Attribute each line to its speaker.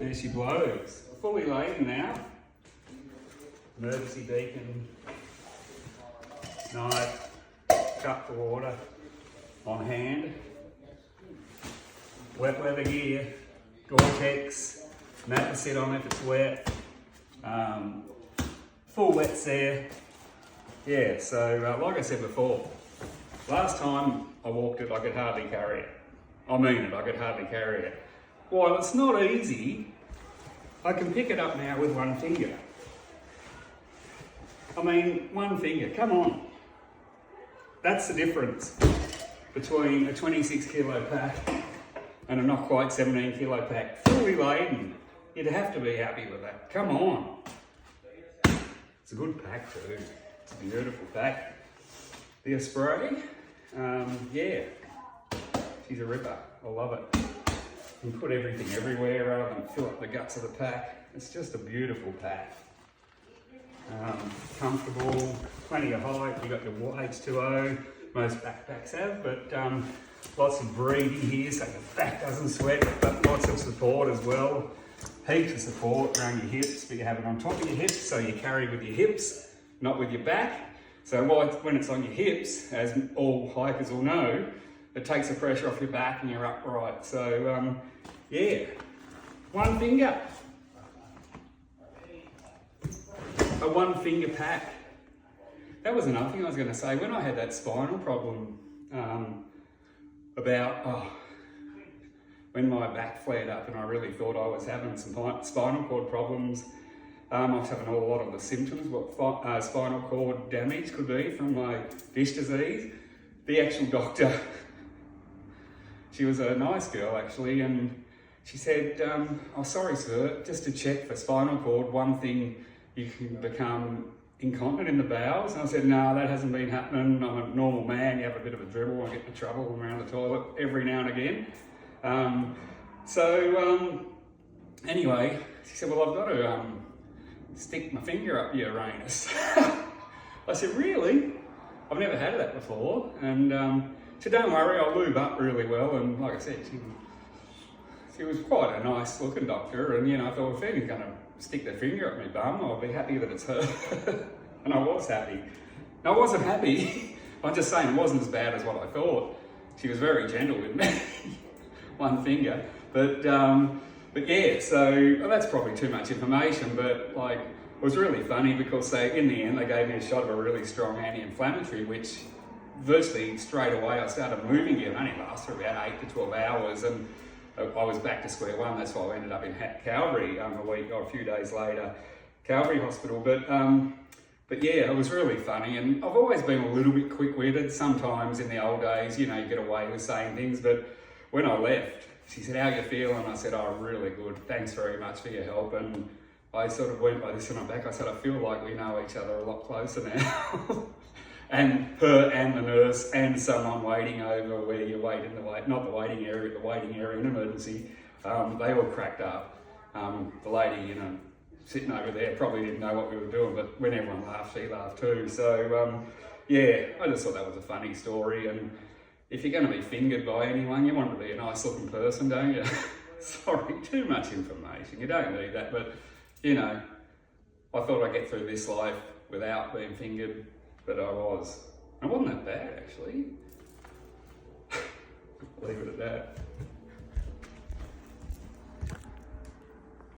Speaker 1: There she blows. Fully laden now. Emergency beacon, knife, cup for water on hand. Wet weather gear, Gore-Tex, mat to sit on if it's wet. Full wets there. Yeah, so like I said before, last time I walked it, I could hardly carry it. I mean it, I could hardly carry it. While it's not easy, I can pick it up now with one finger. I mean, one finger, come on. That's the difference between a 26 kilo pack and a not quite 17 kilo pack, fully laden. You'd have to be happy with that, come on. It's a good pack too, it's a beautiful pack. The Osprey, yeah, she's a ripper, I love it. You can put everything everywhere rather than fill up the guts of the pack. It's just a beautiful pack. Comfortable, plenty of height, you've got your H2O, most backpacks have, but lots of breathing here so your back doesn't sweat, but lots of support as well. Heaps of support around your hips, but you have it on top of your hips, so you carry with your hips, not with your back. So when it's on your hips, as all hikers will know, it takes the pressure off your back and you're upright. So yeah, one finger. A one finger pack. That was another thing I was going to say. When I had that spinal problem when my back flared up and I really thought I was having some spinal cord problems, I was having a lot of the symptoms, what spinal cord damage could be from my disc disease. The actual doctor, she was a nice girl actually, and she said, oh sorry sir, just to check for spinal cord, one thing, you can become incontinent in the bowels. And I said, no, that hasn't been happening. I'm a normal man, you have a bit of a dribble, I get into trouble around the toilet every now and again. Anyway, she said, well, I've got to stick my finger up your anus. I said, really? I've never had that before. And she said, don't worry, I'll lube up really well. And like I said, she was quite a nice looking doctor. And, you know, I thought, if anyone's going to stick their finger up my bum, I'll be happy that it's her. And I was happy. No, I wasn't happy. I'm just saying it wasn't as bad as what I thought. She was very gentle with me. One finger. But yeah, so well, that's probably too much information, but like, it was really funny because in the end, they gave me a shot of a really strong anti-inflammatory, which virtually straight away I started moving again. It only lasted for about 8 to 12 hours, and I was back to square one. That's why I ended up in Calvary a week or a few days later, Calvary Hospital. But yeah, it was really funny, and I've always been a little bit quick-witted. Sometimes in the old days, you know, you get away with saying things, but when I left, she said, how you feeling? I said, oh, really good. Thanks very much for your help. And I sort of went by this and I'm back. I said, I feel like we know each other a lot closer now. And her and the nurse and someone waiting over where you wait in the not the waiting area, but the waiting area in emergency, they all cracked up. The lady, you know, sitting over there probably didn't know what we were doing, but when everyone laughed, she laughed too. So yeah, I just thought that was a funny story. And if you're going to be fingered by anyone, you want to be a nice looking person, don't you? Sorry, too much information. You don't need that, but you know, I thought I'd get through this life without being fingered, but I was. It wasn't that bad actually. Leave it at that.